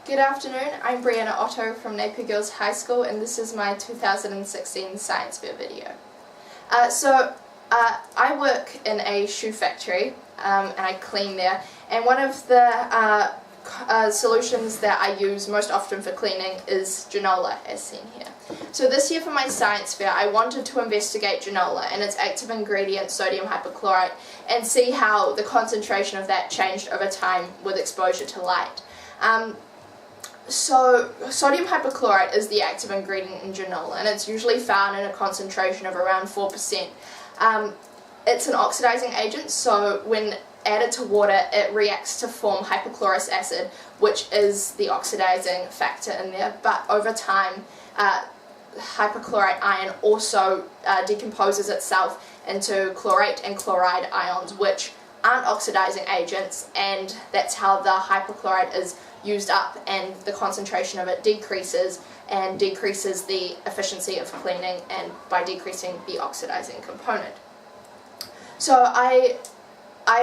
Good afternoon, I'm Brianna Otto from Napier Girls High School, and this is my 2016 science fair video. I work in a shoe factory and I clean there, and one of the solutions that I use most often for cleaning is Janola, as seen here. So this year for my science fair I wanted to investigate Janola and its active ingredient sodium hypochlorite and see how the concentration of that changed over time with exposure to light. So sodium hypochlorite is the active ingredient in Janola, and it's usually found in a concentration of around 4%. It's an oxidizing agent, so when added to water it reacts to form hypochlorous acid, which is the oxidizing factor in there, but over time hypochlorite ion also decomposes itself into chlorate and chloride ions, which aren't oxidizing agents, and that's how the hypochlorite is used up and the concentration of it decreases and decreases the efficiency of cleaning, and by decreasing the oxidizing component. So I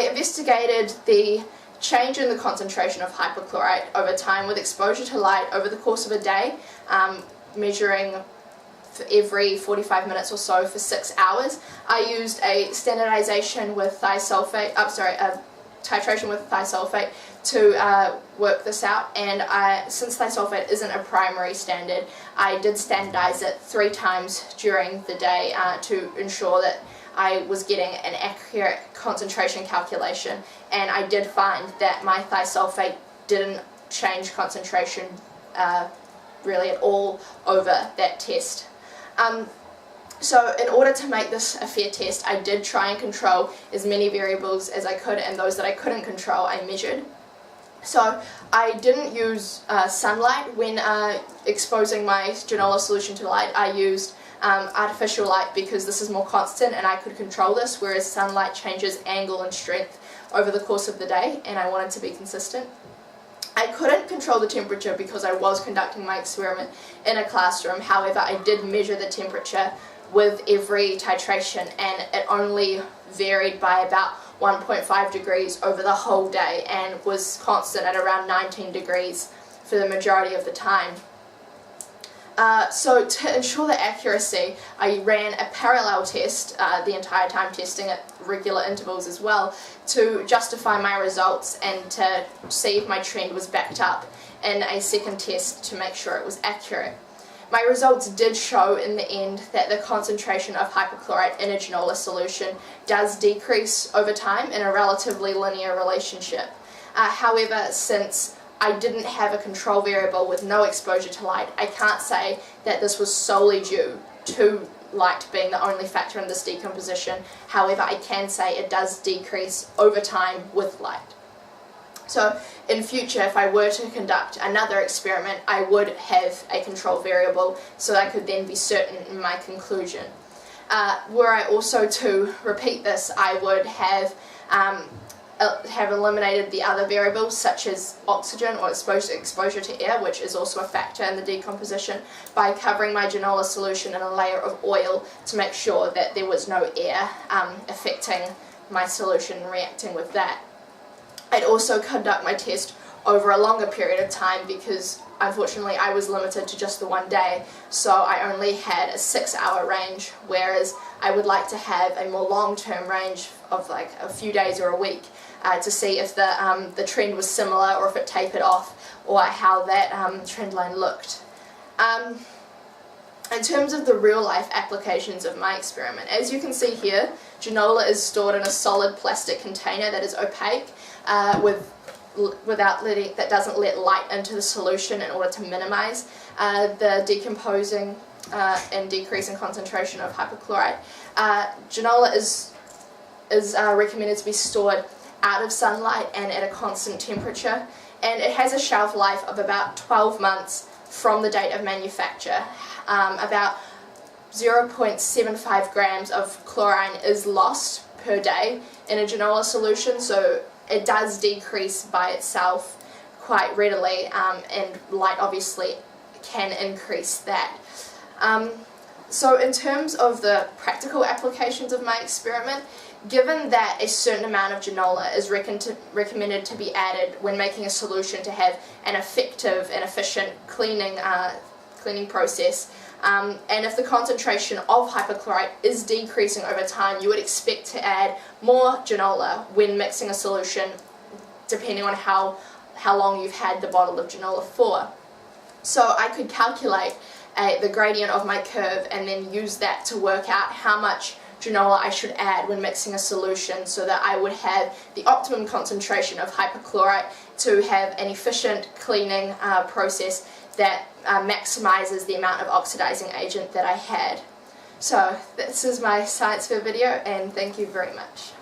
investigated the change in the concentration of hypochlorite over time with exposure to light over the course of a day, measuring for every 45 minutes or so for 6 hours. I used a standardization with titration with thisulfate to work this out, and since thisulfate isn't a primary standard, I did standardize it 3 times during the day to ensure that I was getting an accurate concentration calculation, and I did find that my thisulfate didn't change concentration really at all over that test. So in order to make this a fair test, I did try and control as many variables as I could, and those that I couldn't control I measured. So I didn't use sunlight when exposing my Janola solution to light. I used artificial light because this is more constant and I could control this, whereas sunlight changes angle and strength over the course of the day, and I wanted to be consistent. I couldn't control the temperature because I was conducting my experiment in a classroom. However, I did measure the temperature with every titration, and it only varied by about 1.5 degrees over the whole day and was constant at around 19 degrees for the majority of the time. So to ensure the accuracy, I ran a parallel test the entire time, testing at regular intervals as well, to justify my results and to see if my trend was backed up in a second test to make sure it was accurate. My results did show in the end that the concentration of hypochlorite in a Janola solution does decrease over time in a relatively linear relationship. However, since I didn't have a control variable with no exposure to light, I can't say that this was solely due to light being the only factor in this decomposition. However, I can say it does decrease over time with light. So in future, if I were to conduct another experiment, I would have a control variable so that I could then be certain in my conclusion. Were I also to repeat this, I would have eliminated the other variables such as oxygen or exposure to air, which is also a factor in the decomposition, by covering my Janola solution in a layer of oil to make sure that there was no air affecting my solution and reacting with that. I'd also conduct my test over a longer period of time because unfortunately I was limited to just the one day, so I only had a 6-hour range, whereas I would like to have a more long-term range of like a few days or a week to see if the trend was similar or if it tapered off, or how that trend line looked. In terms of the real-life applications of my experiment, as you can see here, Janola is stored in a solid plastic container that is opaque, that doesn't let light into the solution in order to minimize the decomposing and decreasing concentration of hypochlorite. Janola is recommended to be stored out of sunlight and at a constant temperature, and it has a shelf life of about 12 months from the date of manufacture. About 0.75 grams of chlorine is lost per day in a Janola solution, so it does decrease by itself quite readily, and light obviously can increase that. So in terms of the practical applications of my experiment, given that a certain amount of Janola is recommended to be added when making a solution to have an effective and efficient cleaning process, and if the concentration of hypochlorite is decreasing over time, you would expect to add more Janola when mixing a solution, depending on how long you've had the bottle of Janola for. So I could calculate the gradient of my curve and then use that to work out how much Janola I should add when mixing a solution, so that I would have the optimum concentration of hypochlorite to have an efficient cleaning process that maximizes the amount of oxidizing agent that I had. So this is my science fair video, and thank you very much.